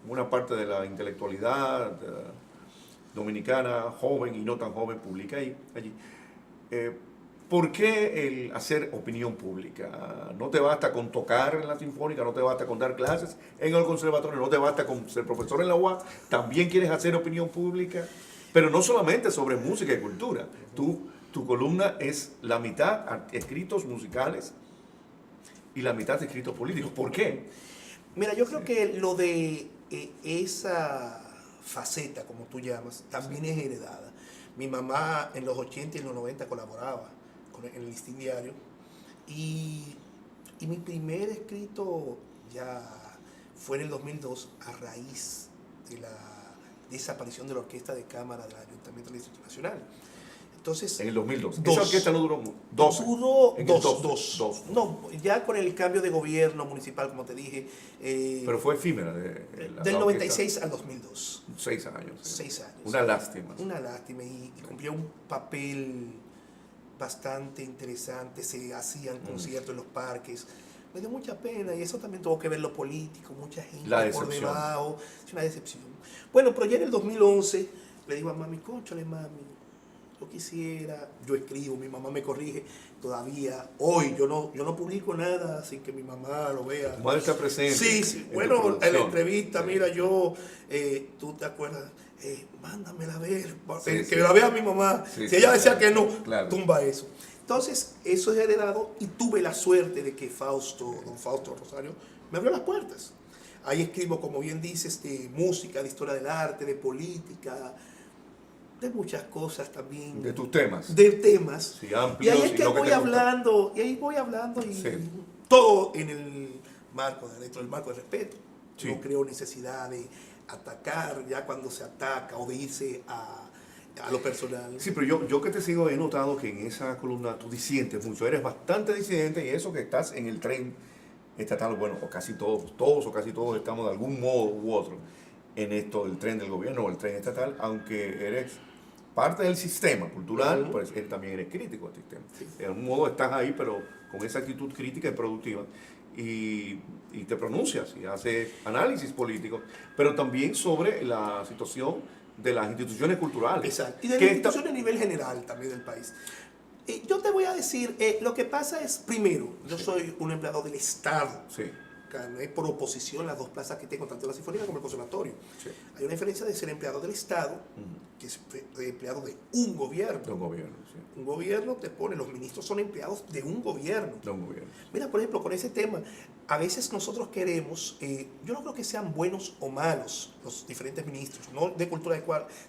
A: una parte de la intelectualidad dominicana, joven y no tan joven, publica allí. ¿Por qué el hacer opinión pública? No te basta con tocar en la sinfónica, no te basta con dar clases en el conservatorio, no te basta con ser profesor en la UAS, también quieres hacer opinión pública, pero no solamente sobre música y cultura. Tu columna es la mitad escritos musicales y la mitad escritos políticos. ¿Por qué?
B: Mira, yo creo que lo de esa faceta, como tú llamas, también es heredada. Mi mamá en los 80 y en los 90 colaboraba en el Listín Diario y mi primer escrito ya fue en el 2002 a raíz de la desaparición de la Orquesta de Cámara del Ayuntamiento del Distrito Nacional. Entonces,
A: en el 2002. Esa orquesta no duró 12.
B: Duró dos. No, ya con el cambio de gobierno municipal, como te dije.
A: Pero fue efímera.
B: Del 96 al 2002.
A: 6 años.
B: 6 años.
A: Una lástima.
B: Una lástima y cumplió un papel bastante interesante. Se hacían conciertos en los parques. Me dio mucha pena y eso también tuvo que ver lo político, mucha gente por debajo. Es una decepción. Bueno, pero ya en el 2011 le digo a mami, cónchale mami, yo quisiera, yo escribo, mi mamá me corrige, todavía hoy yo no publico nada sin que mi mamá lo vea.
A: Tu madre está presente.
B: Sí, bueno, en la entrevista, mira, tú te acuerdas, mándamela a ver, que la vea mi mamá. Si ella decía que no, tumba eso. Entonces, eso es heredado y tuve la suerte de que don Fausto Rosario me abrió las puertas. Ahí escribo, como bien dices, de música, de historia del arte, de política, de muchas cosas también.
A: De tus temas.
B: De temas.
A: Sí, amplios,
B: y ahí es que voy hablando, y todo en el marco, dentro del marco de respeto. Sí. No creo necesidad de atacar ya cuando se ataca o de irse a lo personal.
A: Sí, pero yo que te sigo he notado que en esa columna tú disientes mucho, eres bastante disidente y eso que estás en el tren estatal, bueno, o casi todos o casi todos estamos de algún modo u otro en esto del tren del gobierno o el tren estatal, aunque eres parte del sistema cultural, pues él también eres crítico del sistema. Sí. De algún modo estás ahí, pero con esa actitud crítica y productiva. Y te pronuncias y haces análisis político, pero también sobre la situación de las instituciones culturales.
B: Exacto. Y de las instituciones a nivel general también del país. Yo te voy a decir, lo que pasa es, primero, yo soy un empleado del Estado.
A: Sí.
B: Gané por oposición las 2 plazas que tengo, tanto la Sinfónica como el Conservatorio.
A: Sí.
B: Hay una diferencia de ser empleado del Estado, que es empleado de un gobierno.
A: De un gobierno, sí.
B: Un gobierno te pone, los ministros son empleados de un gobierno.
A: De un gobierno.
B: Mira, por ejemplo, con ese tema, a veces nosotros queremos, yo no creo que sean buenos o malos los diferentes ministros, no de cultura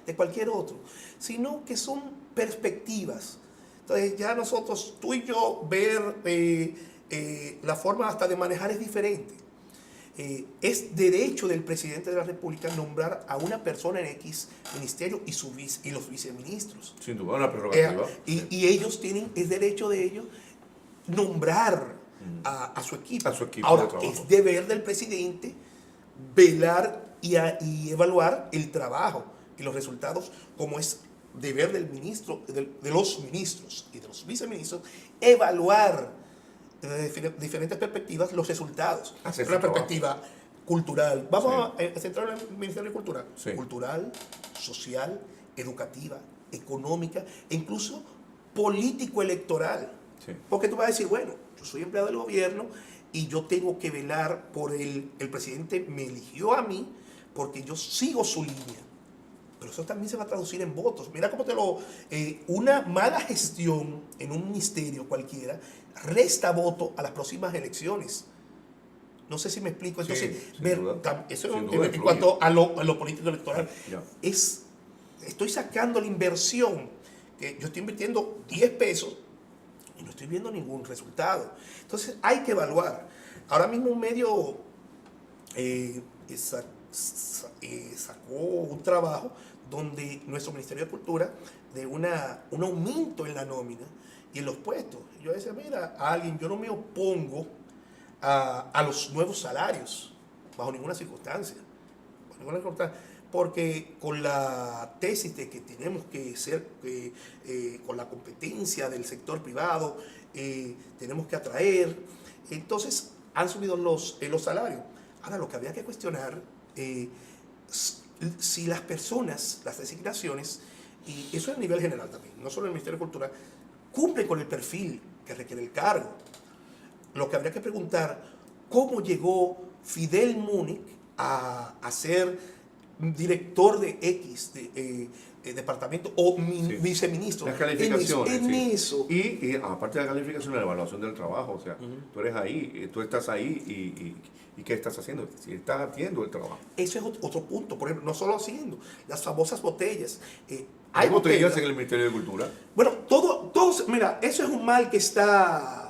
B: de cualquier otro, sino que son perspectivas. Entonces ya nosotros, tú y yo, ver la forma hasta de manejar es diferente. es derecho del presidente de la República nombrar a una persona en X ministerio y los viceministros.
A: Sin duda, una prerrogativa.
B: Y ellos tienen, es derecho de ellos nombrar a su equipo.
A: A su equipo
B: Ahora,
A: de trabajo.
B: es deber del presidente velar y evaluar el trabajo y los resultados, como es deber del ministro, de los ministros y de los viceministros, evaluar desde diferentes perspectivas los resultados.
A: Hacer
B: Una
A: su trabajo.
B: perspectiva cultural. Vamos a centrar en el Ministerio de Cultura.
A: Sí.
B: Cultural, social, educativa, económica e incluso político-electoral.
A: Sí.
B: Porque tú vas a decir, bueno, yo soy empleado del gobierno y yo tengo que velar por el presidente me eligió a mí porque yo sigo su línea. Pero eso también se va a traducir en votos. Mira cómo una mala gestión en un ministerio cualquiera resta voto a las próximas elecciones. No sé si me explico. Entonces,
A: Sí, sin duda.
B: Eso
A: Sin
B: en
A: duda
B: cuanto a lo político electoral.
A: Ya.
B: Estoy sacando la inversión, que yo estoy invirtiendo 10 pesos y no estoy viendo ningún resultado. Entonces, hay que evaluar. Ahora mismo un medio sacó un trabajo donde nuestro Ministerio de Cultura de un aumento en la nómina y en los puestos. Yo decía, mira, a alguien, yo no me opongo a los nuevos salarios bajo ninguna circunstancia. Bajo ninguna circunstancia, porque con la tesis de que tenemos que ser, con la competencia del sector privado, tenemos que atraer, entonces han subido los salarios. Ahora, lo que habría que cuestionar, si las personas, las designaciones, y eso es a nivel general también, no solo en el Ministerio de Cultura, cumplen con el perfil que requiere el cargo. Lo que habría que preguntar, ¿cómo llegó Fidel Múnich a ser director de X departamento o viceministro?
A: Las calificaciones.
B: En eso.
A: Y aparte de la calificación, la evaluación del trabajo. O sea, tú eres ahí, tú estás ahí y ¿qué estás haciendo? Si estás haciendo el trabajo.
B: Eso es otro punto. Por ejemplo, no solo haciendo las famosas botellas.
A: ¿Hay botellas en el Ministerio de Cultura?
B: Bueno, mira, eso es un mal que está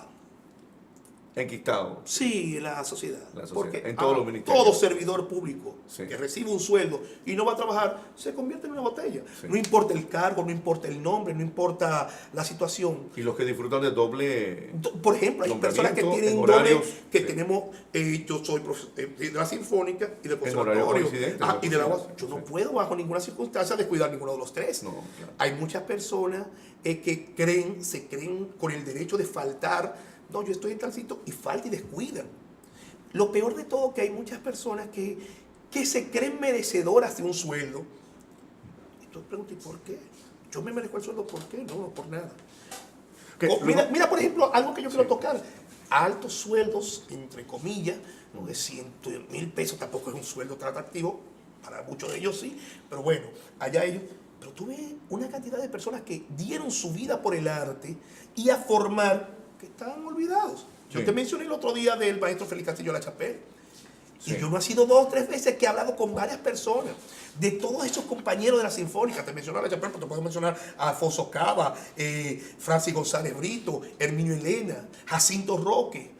A: Enquistado.
B: sí, en la sociedad. Porque
A: en todos los ministerios.
B: todo servidor público
A: Sí.
B: que recibe un sueldo y no va a trabajar, se convierte en una botella.
A: Sí.
B: No importa el cargo, no importa el nombre, no importa la situación.
A: Y los que disfrutan de doble...
B: Por ejemplo, hay personas que
A: nombramiento,
B: tienen
A: en horarios,
B: doble, que
A: sí.
B: tenemos, yo soy de la Sinfónica y del
A: En horario
B: Conservatorio.
A: coincidente,
B: Y de la UAS. Yo
A: sí.
B: no puedo bajo ninguna circunstancia descuidar ninguno de los tres.
A: No, claro.
B: Hay muchas personas que se creen con el derecho de faltar. No, yo estoy en tal sitio y falta y descuidan. Lo peor de todo que hay muchas personas que se creen merecedoras de un sueldo. Y tú preguntas, ¿y por qué? Yo me merezco el sueldo, ¿por qué? No, por nada. Mira, por ejemplo, algo que yo quiero tocar. Altos sueldos, entre comillas, ¿no? De 100.000 pesos tampoco es un sueldo tan atractivo. Para muchos de ellos sí, pero bueno, allá ellos. Pero tuve una cantidad de personas que dieron su vida por el arte y a formar, que estaban olvidados. Yo
A: Sí.
B: te mencioné el otro día del maestro Félix Castillo La Chapelle.
A: Sí.
B: Y yo no he sido 2 o 3 veces que he hablado con varias personas, de todos esos compañeros de la Sinfónica. Te mencioné a La Chapelle, pero te puedo mencionar a Alfonso Cava, Francis González Brito, Herminio Elena, Jacinto Roque,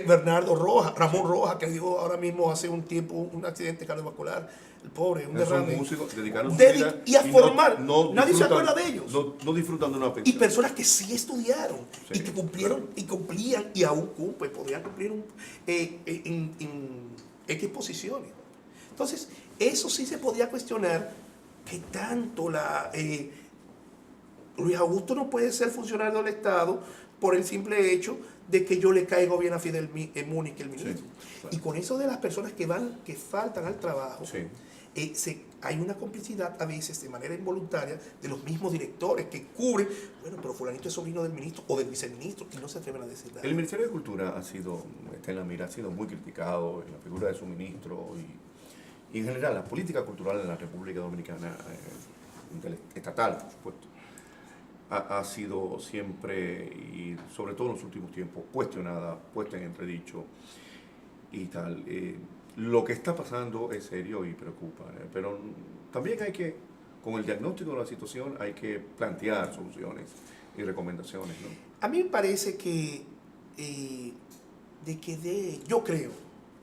B: Bernardo Rojas, Ramón Rojas, que dio ahora mismo hace un tiempo un accidente cardiovascular. El pobre, un
A: Esos
B: derrame.
A: músicos dedicaron su vida
B: Y a formar.
A: no
B: Nadie se
A: disfrutan-
B: acuerda de ellos.
A: No disfrutan de una
B: Y
A: pensión.
B: personas que sí estudiaron
A: Sí,
B: y que cumplieron y cumplían y aún cumplen, podrían cumplir en X posiciones. Entonces, eso sí se podía cuestionar que tanto Luis Augusto no puede ser funcionario del Estado por el simple hecho de que yo le caigo bien a Fidel Múnich, el ministro.
A: Sí, claro.
B: Y con eso de las personas que faltan al trabajo,
A: Sí.
B: hay una complicidad a veces de manera involuntaria de los mismos directores que cubren, bueno, pero fulanito es sobrino del ministro o del viceministro y no se atreven a decir nada.
A: El Ministerio de Cultura está en la mira, ha sido muy criticado en la figura de su ministro y en general la política cultural en la República Dominicana, estatal, por supuesto, ha sido siempre, y sobre todo en los últimos tiempos, cuestionada, puesta en entredicho y tal. Lo que está pasando es serio y preocupa, pero también con el diagnóstico de la situación, hay que plantear soluciones y recomendaciones, ¿no?
B: A mí me parece que yo creo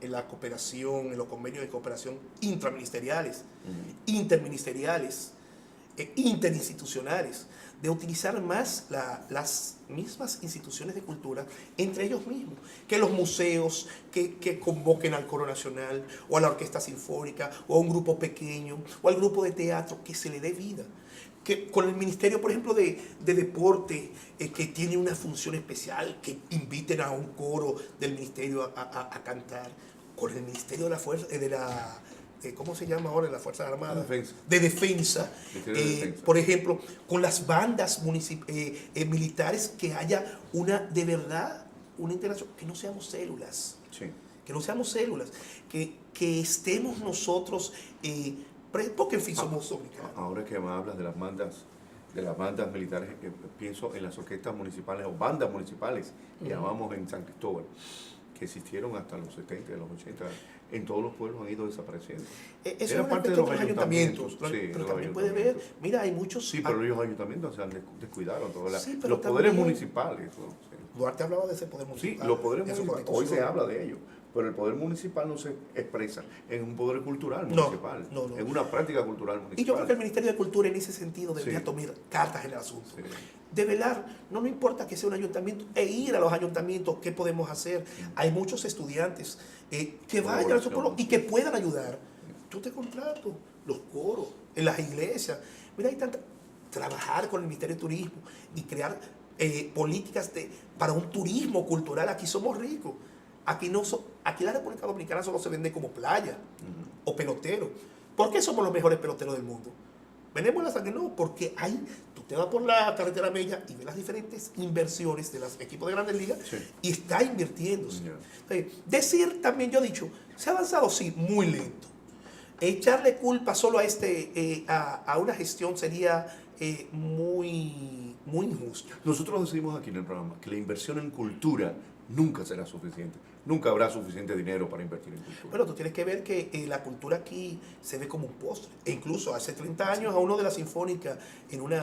B: en la cooperación, en los convenios de cooperación intraministeriales, interministeriales, interinstitucionales, de utilizar más las mismas instituciones de cultura entre ellos mismos, que los museos que convoquen al Coro Nacional, o a la Orquesta Sinfónica, o a un grupo pequeño, o al grupo de teatro, que se le dé vida. Que con el Ministerio, por ejemplo, de Deporte, que tiene una función especial, que inviten a un coro del Ministerio a cantar. Con el Ministerio de la Fuerza, ¿cómo se llama ahora? La Fuerza Armada. De Defensa. Por ejemplo, con las bandas militares, que haya de verdad, una integración, que no seamos células.
A: Sí.
B: Que no seamos células. Que estemos nosotros... porque en fin somos dominicanos.
A: Ahora que me hablas de las bandas militares, pienso en las orquestas municipales o bandas municipales que llamamos en San Cristóbal, que existieron hasta los 70, los 80, en todos los pueblos han ido desapareciendo.
B: Eso era parte de los ayuntamientos. Pero también puede ver, mira, hay muchos...
A: Sí, pero los ayuntamientos se han descuidado,
B: sí,
A: los poderes municipales. ¿No? Sí.
B: Duarte hablaba de ese poder municipal.
A: Sí, los poderes municipales, hoy se habla de ello. Pero el poder municipal no se expresa en un poder cultural municipal,
B: no.
A: en una práctica cultural municipal.
B: Y yo creo que el Ministerio de Cultura en ese sentido debería tomar cartas en el asunto.
A: Sí.
B: De velar, no importa que sea un ayuntamiento, ir a los ayuntamientos, ¿qué podemos hacer? Hay muchos estudiantes que vayan a esos pueblos y que puedan ayudar. Yo te contrato, los coros, en las iglesias. Mira, hay trabajar con el Ministerio de Turismo y crear políticas para un turismo cultural. Aquí somos ricos. Aquí la República Dominicana solo se vende como playa o pelotero. ¿Por qué somos los mejores peloteros del mundo? ¿Vendemos la sangre? No, porque tú te vas por la carretera Mella y ves las diferentes inversiones de los equipos de Grandes Ligas, y está invirtiéndose. Decir, también yo he dicho, se ha avanzado, sí, muy lento. Echarle culpa solo a una gestión sería muy injusto.
A: Nosotros decidimos aquí en el programa que la inversión en cultura nunca será suficiente. Nunca habrá suficiente dinero para invertir en cultura.
B: Pero tú tienes que ver que la cultura aquí se ve como un postre. E incluso hace 30 años a uno de la Sinfónica, en un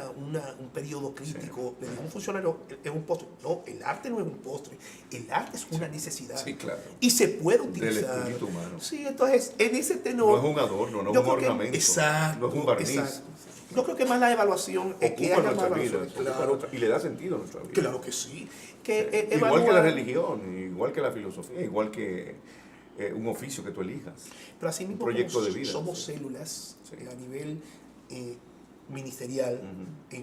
B: periodo crítico, le dijo un funcionario, es un postre. No, el arte no es un postre. El arte es una necesidad.
A: Sí, claro.
B: Y se puede utilizar.
A: Del espíritu humano.
B: Sí, entonces, en ese tenor...
A: No es un adorno, no es un ornamento.
B: Exacto.
A: No es un barniz.
B: Exacto. Yo creo que más la evaluación es que haya
A: nuestra
B: más
A: vida,
B: claro.
A: Y le da sentido a nuestra vida.
B: Claro que sí.
A: Igual que la religión, igual que la filosofía, igual que un oficio que tú elijas.
B: Pero así mismo,
A: un proyecto de vida.
B: Somos células a nivel ministerial,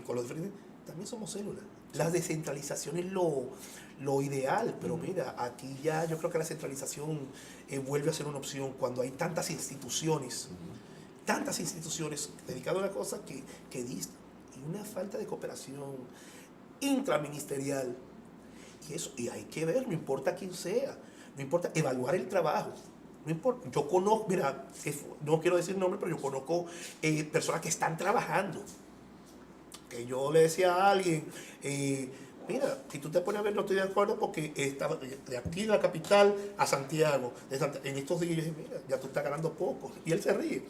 B: con los diferentes, también somos células. La descentralización es lo ideal, pero mira, aquí ya yo creo que la centralización vuelve a ser una opción cuando hay tantas instituciones dedicadas a una cosa que distan, y una falta de cooperación intraministerial. Y hay que ver, no importa quién sea, no importa evaluar el trabajo. No importa, yo conozco, mira, no quiero decir nombre, pero yo conozco personas que están trabajando. Que yo le decía a alguien, mira, si tú te pones a ver, no estoy de acuerdo porque estaba de aquí de la capital a Santiago, en estos días, yo dije, mira, ya tú estás ganando poco. Y él se ríe.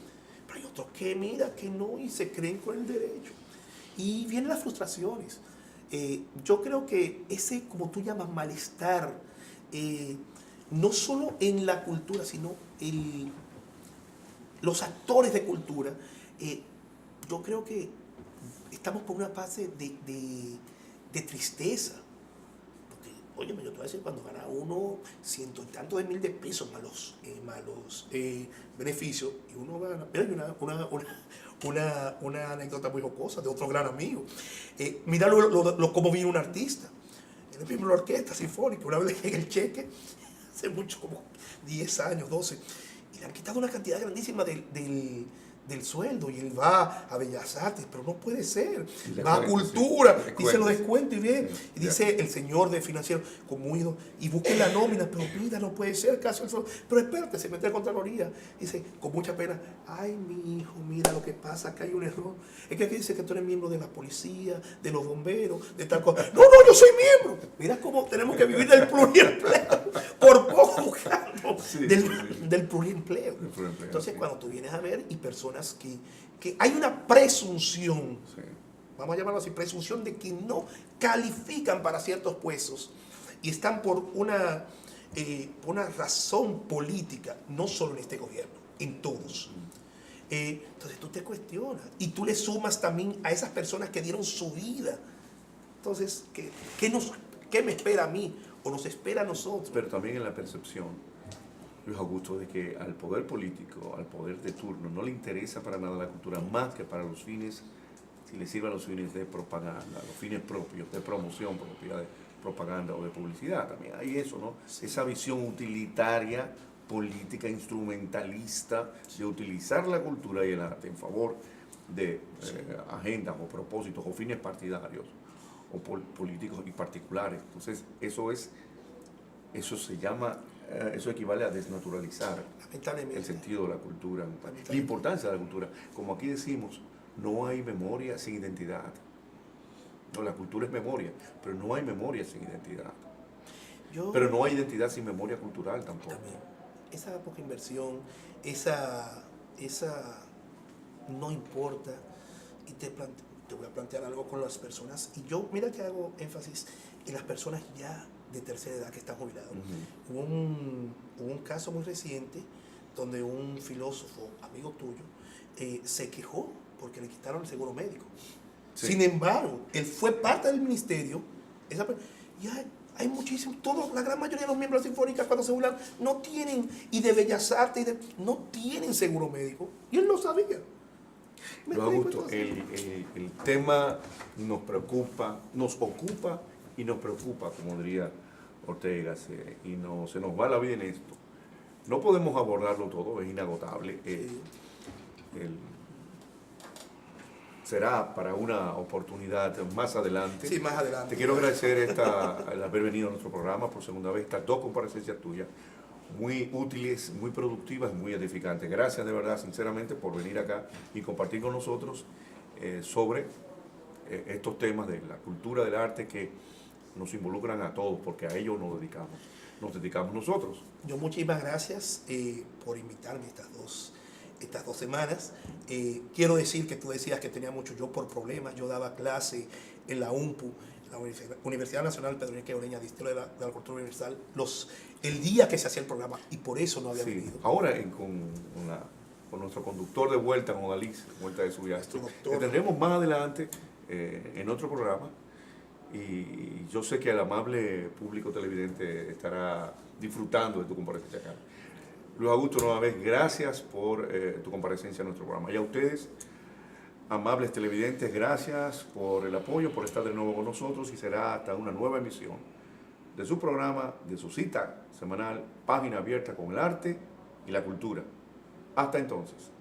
B: Pero hay otros que, mira, que no, y se creen con el derecho. Y vienen las frustraciones. Yo creo que ese, como tú llamas, malestar, no solo en la cultura, sino los actores de cultura, yo creo que estamos por una fase de tristeza. Porque, óyeme, yo te voy a decir, cuando gana uno 100 y tantos de mil de pesos más los beneficios, y uno gana. Mira, una anécdota muy jocosa de otro gran amigo. Mira cómo vino un artista. Él vino la orquesta sinfónica. Una vez le llega el cheque, hace mucho, como 10 años, 12, y le han quitado una cantidad grandísima del sueldo, y él va a Bellas Artes, pero no puede ser, va a Cultura, y se lo descuento y bien, y dice el señor de financiero, como ido, y busque la nómina, pero mira, no puede ser, casi el sueldo, pero espérate, se mete a Contraloría, dice, con mucha pena, ay, mi hijo, mira lo que pasa, acá hay un error, es que aquí dice que tú eres miembro de la policía, de los bomberos, de tal cosa, no, yo soy miembro, mira cómo tenemos que vivir del pluriempleo, por poco buscando del pluriempleo. Entonces, cuando tú vienes a ver, y personas que hay una presunción, vamos a llamarlo así, presunción de que no califican para ciertos puestos y están por una por una razón política, no solo en este gobierno, en todos. Entonces tú te cuestionas y tú le sumas también a esas personas que dieron su vida. Entonces, ¿qué me espera a mí o nos espera a nosotros?
A: Pero también en la percepción, Luis Augusto, de que al poder político, al poder de turno, no le interesa para nada la cultura más que para los fines, si le sirven los fines de propaganda, los fines propios, de promoción propia, de propaganda o de publicidad también. Hay eso, ¿no? Esa visión utilitaria, política, instrumentalista, de utilizar la cultura y el arte en favor de agendas o propósitos o fines partidarios o políticos y particulares. Entonces, eso equivale a desnaturalizar el sentido de la cultura, la importancia de la cultura. Como aquí decimos, no hay memoria sin identidad. No, la cultura es memoria, pero no hay memoria sin identidad. Pero no hay identidad sin memoria cultural tampoco.
B: También. Esa poca inversión, esa no importa. Y te voy a plantear algo con las personas. Y yo, mira que hago énfasis en las personas ya de tercera edad que están jubilados. Hubo un caso muy reciente donde un filósofo, amigo tuyo, se quejó porque le quitaron el seguro médico. Sí. Sin embargo, él fue parte del ministerio. Y hay muchísimos, la gran mayoría de los miembros de la Sinfónica cuando se jubilan no tienen, y de Bellas Artes, no tienen seguro médico. Y él lo sabía.
A: Luis Augusto, el tema nos ocupa y nos preocupa, como diría Ortega, y se nos va la vida en esto. No podemos abordarlo todo, es inagotable. Será para una oportunidad más adelante.
B: Sí, más adelante.
A: Te quiero agradecer el haber venido a nuestro programa por segunda vez, estas 2 comparecencias tuyas, muy útiles, muy productivas, muy edificantes. Gracias de verdad, sinceramente, por venir acá y compartir con nosotros sobre estos temas de la cultura, del arte, que nos involucran a todos, porque a ello nos dedicamos nosotros.
B: Yo muchísimas gracias por invitarme estas dos semanas. Quiero decir que tú decías que tenía mucho yo por problemas. Yo daba clase en la UNPU, la Universidad Nacional Pedro Enrique Ureña, Distrito de la Cultura Universal, el día que se hacía el programa, y por eso no había venido.
A: Ahora con nuestro conductor de vuelta, con Odalís, vuelta de su viaje, que tendremos más adelante en otro programa, y yo sé que el amable público televidente estará disfrutando de tu comparecencia acá. Luis Augusto, nueva vez, gracias por tu comparecencia en nuestro programa. Y a ustedes, amables televidentes, gracias por el apoyo, por estar de nuevo con nosotros, y será hasta una nueva emisión de su programa, de su cita semanal, Página Abierta con el Arte y la Cultura. Hasta entonces.